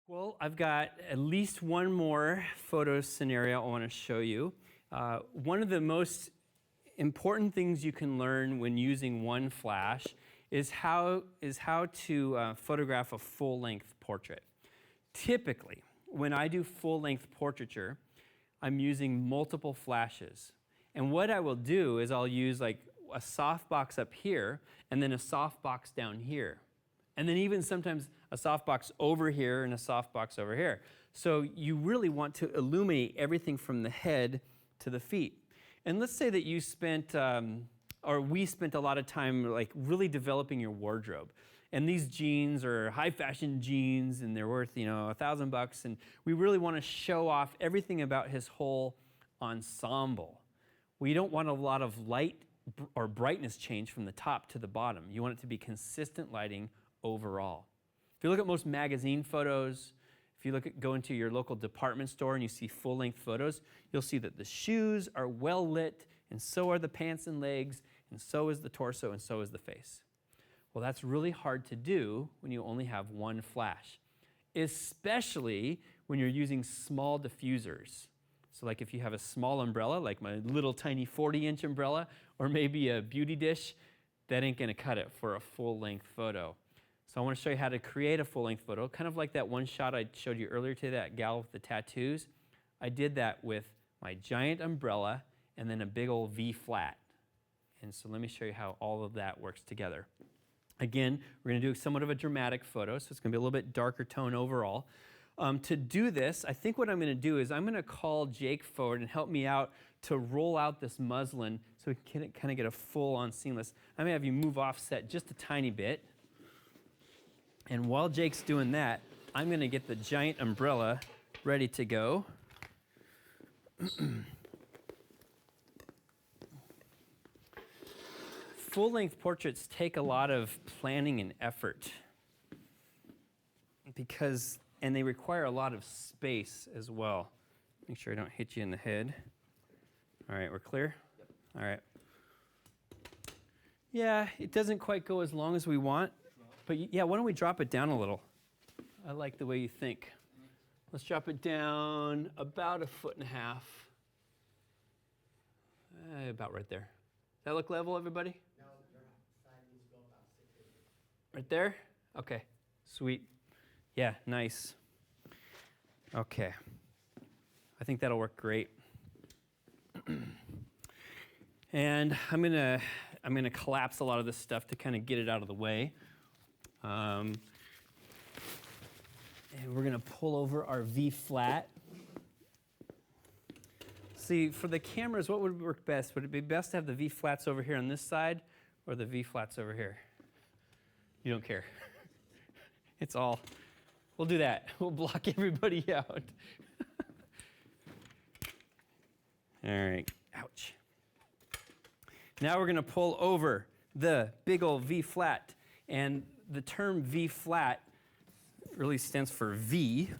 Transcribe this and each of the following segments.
Well, I've got at least one more photo scenario I want to show you. One of the most important things you can learn when using one flash is how to photograph a full-length portrait. Typically, when I do full-length portraiture, I'm using multiple flashes. And what I will do is I'll use like a softbox up here and then a softbox down here. And then even sometimes a softbox over here and a softbox over here. So you really want to illuminate everything from the head to the feet. And let's say that you spent, or we spent a lot of time like really developing your wardrobe. And these jeans are high fashion jeans and they're worth, $1,000. And we really want to show off everything about his whole ensemble. We don't want a lot of light or brightness change from the top to the bottom. You want it to be consistent lighting overall. If you look at most magazine photos, if you go into your local department store and you see full-length photos, you'll see that the shoes are well lit, and so are the pants and legs, and so is the torso, and so is the face. Well, that's really hard to do when you only have one flash, especially when you're using small diffusers. So like if you have a small umbrella, like my little tiny 40-inch umbrella, or maybe a beauty dish, that ain't gonna cut it for a full-length photo. So I want to show you how to create a full-length photo, kind of like that one shot I showed you earlier today, that gal with the tattoos. I did that with my giant umbrella and then a big old V flat. And so let me show you how all of that works together. Again, we're going to do somewhat of a dramatic photo, so it's going to be a little bit darker tone overall. To do this, I think what I'm going to do is I'm going to call Jake forward and help me out to roll out this muslin so we can kind of get a full-on seamless. I'm going to have you move offset just a tiny bit. And while Jake's doing that, I'm going to get the giant umbrella ready to go. Full-length portraits take a lot of planning and effort and they require a lot of space as well. Make sure I don't hit you in the head. All right, we're clear? Yep. All right. Yeah, it doesn't quite go as long as we want. But yeah, why don't we drop it down a little? I like the way you think. Let's drop it down about 1.5 feet. About right there. Does that look level, everybody? No, your side needs to go about 6 inches. Right there? Okay, sweet. Yeah, nice. Okay. I think that'll work great. And I'm gonna collapse a lot of this stuff to kind of get it out of the way. And we're going to pull over our V flat. See, for the cameras, what would work best? Would it be best to have the V flats over here on this side or the V flats over here? You don't care. It's all. We'll do that. We'll block everybody out. All right. Ouch. Now we're going to pull over the big old V flat. And the term V flat really stands for V,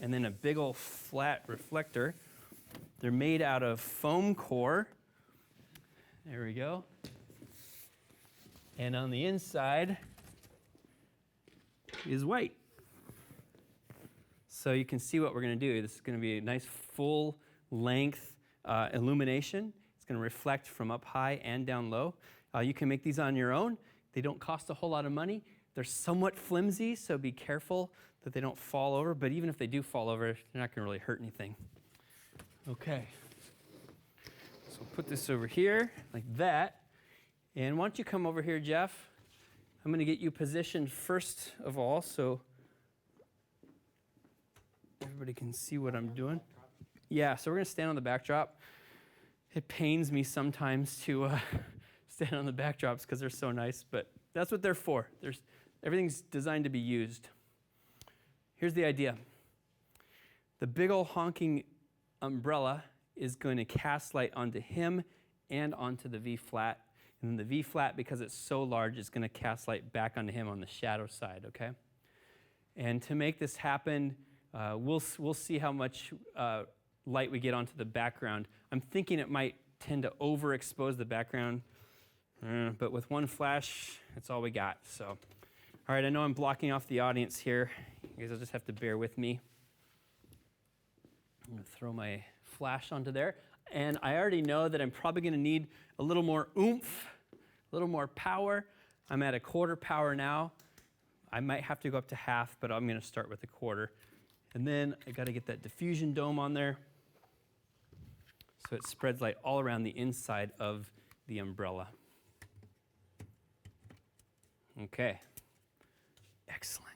and then a big old flat reflector. They're made out of foam core. There we go. And on the inside is white. So you can see what we're going to do. This is going to be a nice full length illumination. It's going to reflect from up high and down low. You can make these on your own. They don't cost a whole lot of money. They're somewhat flimsy, so be careful that they don't fall over. But even if they do fall over, they're not going to really hurt anything. Okay. So put this over here like that. And why don't you come over here, Jeff? I'm going to get you positioned first of all so everybody can see what I'm doing. Yeah, so we're going to stand on the backdrop. It pains me sometimes to stand on the backdrops because they're so nice, but that's what they're for. Everything's designed to be used. Here's the idea. The big old honking umbrella is going to cast light onto him and onto the V flat. And then the V flat, because it's so large, is going to cast light back onto him on the shadow side, okay? And to make this happen, we'll see how much light we get onto the background. I'm thinking it might tend to overexpose the background. But with one flash, that's all we got. So, all right, I know I'm blocking off the audience here. I guess I'll just have to bear with me. I'm going to throw my flash onto there. And I already know that I'm probably going to need a little more oomph, a little more power. I'm at 1/4 power now. I might have to go up to half, but I'm going to start with 1/4. And then I got to get that diffusion dome on there so it spreads light all around the inside of the umbrella. Okay, excellent.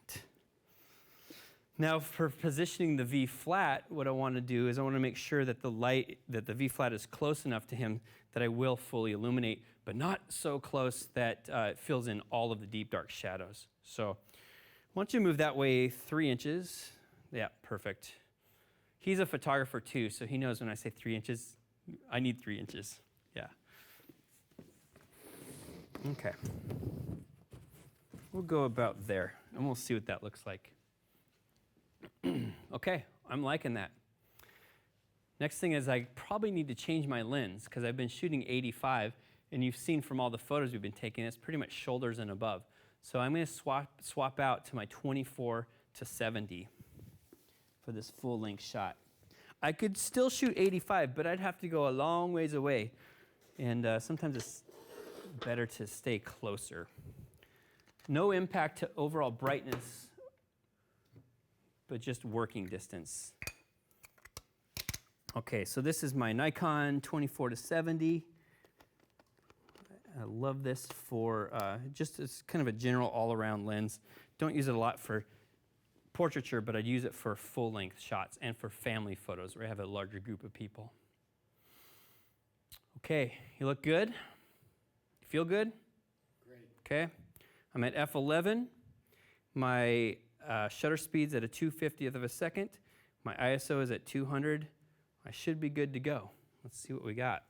Now for positioning the V flat, what I want to do is I want to make sure that the V flat is close enough to him that I will fully illuminate, but not so close that it fills in all of the deep dark shadows. So why don't you move that way 3 inches? Yeah, perfect. He's a photographer too, so he knows when I say 3 inches, I need 3 inches. Yeah. Okay. We'll go about there, and we'll see what that looks like. Okay, I'm liking that. Next thing is I probably need to change my lens because I've been shooting 85, and you've seen from all the photos we've been taking, it's pretty much shoulders and above. So I'm going to swap out to my 24 to 70 for this full-length shot. I could still shoot 85, but I'd have to go a long ways away, and sometimes it's better to stay closer. No impact to overall brightness, but just working distance. Okay, so this is my Nikon 24 to 70. I love this for just as kind of a general all-around lens. Don't use it a lot for portraiture, but I'd use it for full-length shots and for family photos where I have a larger group of people. Okay, you look good? You feel good? Great. Okay, I'm at f11. My shutter speed's at a 2/50th of a second. My ISO is at 200. I should be good to go. Let's see what we got.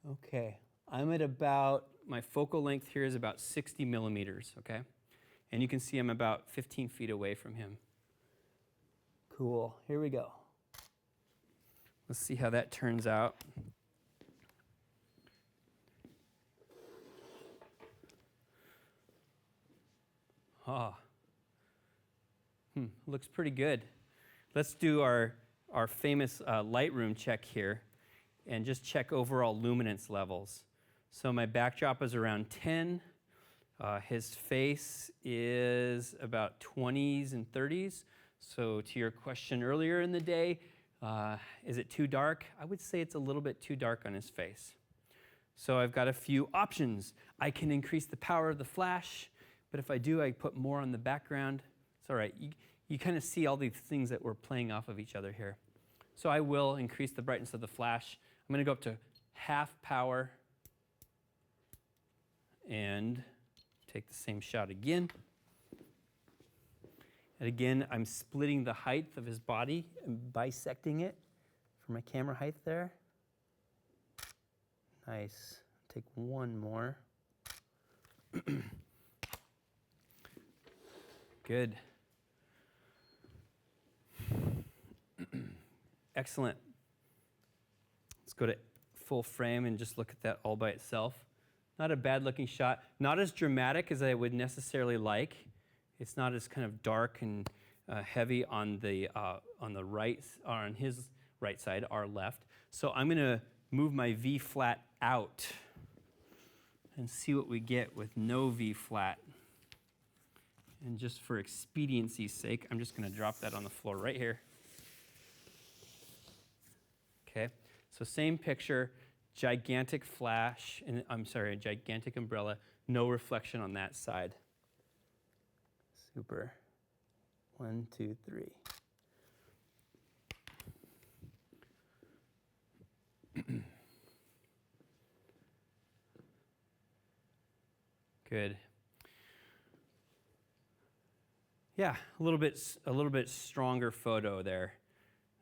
Okay, I'm at about, my focal length here is about 60 millimeters, okay? And you can see I'm about 15 feet away from him. Cool, here we go. Let's see how that turns out. Looks pretty good. Let's do our famous Lightroom check here and just check overall luminance levels. So my backdrop is around 10. His face is about 20s and 30s. So to your question earlier in the day, is it too dark? I would say it's a little bit too dark on his face. So I've got a few options. I can increase the power of the flash, but if I do, I put more on the background. It's all right. You kind of see all these things that we're playing off of each other here. So I will increase the brightness of the flash. I'm going to go up to half power and take the same shot again. And again, I'm splitting the height of his body and bisecting it for my camera height there. Nice. Take one more. Good. Excellent. Let's go to full frame and just look at that all by itself. Not a bad looking shot. Not as dramatic as I would necessarily like. It's not as kind of dark and heavy on the right, or on his right side, our left. So I'm going to move my V flat out and see what we get with no V flat. And just for expediency's sake, I'm just going to drop that on the floor right here. Okay, so same picture, gigantic flash, and I'm sorry, a gigantic umbrella, no reflection on that side. Super. 1, 2, 3. Good. Yeah, a little bit stronger photo there.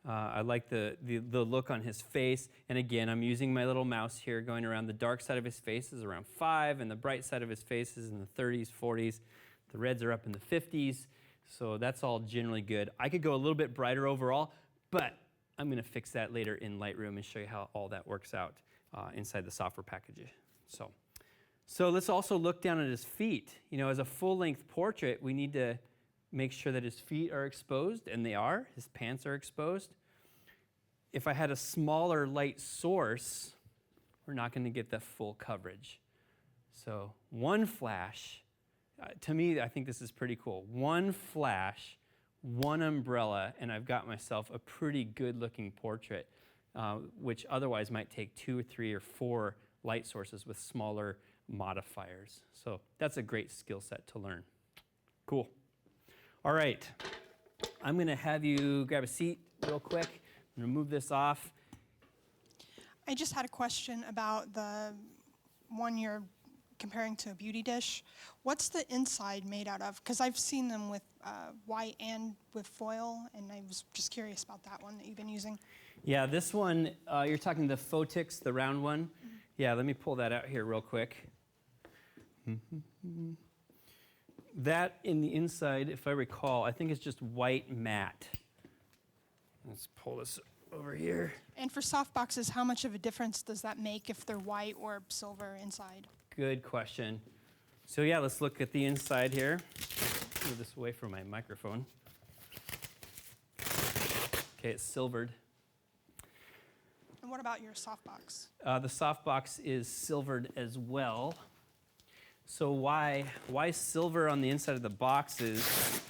I like the look on his face. And again, I'm using my little mouse here going around. The dark side of his face is around 5, and the bright side of his face is in the 30s, 40s. The reds are up in the 50s, so that's all generally good. I could go a little bit brighter overall, but I'm going to fix that later in Lightroom and show you how all that works out inside the software package. So let's also look down at his feet. You know, as a full-length portrait, we need to make sure that his feet are exposed, and they are. His pants are exposed. If I had a smaller light source, we're not going to get the full coverage. So one flash, to me, I think this is pretty cool. One flash, one umbrella, and I've got myself a pretty good-looking portrait, which otherwise might take 2 or 3 or 4 light sources with smaller modifiers. So that's a great skill set to learn. Cool. All right. I'm going to have you grab a seat real quick. I'm going to move this off. I just had a question about the one you're comparing to a beauty dish. What's the inside made out of? Because I've seen them with white and with foil, and I was just curious about that one that you've been using. Yeah, this one, you're talking the Photix, the round one? Mm-hmm. Yeah, let me pull that out here real quick. That in the inside, if I recall, I think it's just white matte. Let's pull this over here. And for soft boxes, how much of a difference does that make if they're white or silver inside? Good question. So yeah, let's look at the inside here. Move this away from my microphone. Okay, it's silvered. And what about your soft box? The soft box is silvered as well. So why silver on the inside of the boxes?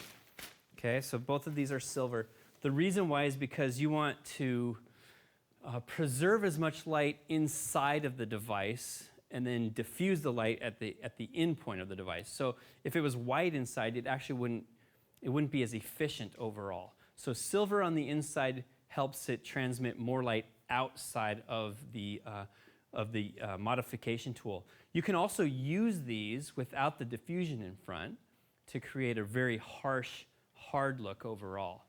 Okay, so both of these are silver. The reason why is because you want to preserve as much light inside of the device and then diffuse the light at the end point of the device. So if it was white inside, it actually wouldn't be as efficient overall. So silver on the inside helps it transmit more light outside of the modification tool. You can also use these without the diffusion in front to create a very harsh, hard look overall.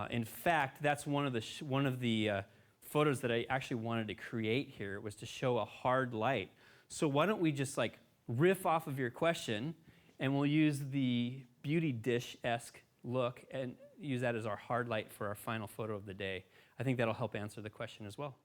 In fact, that's one of the photos that I actually wanted to create here, was to show a hard light. So why don't we just like riff off of your question, and we'll use the beauty dish-esque look and use that as our hard light for our final photo of the day. I think that'll help answer the question as well.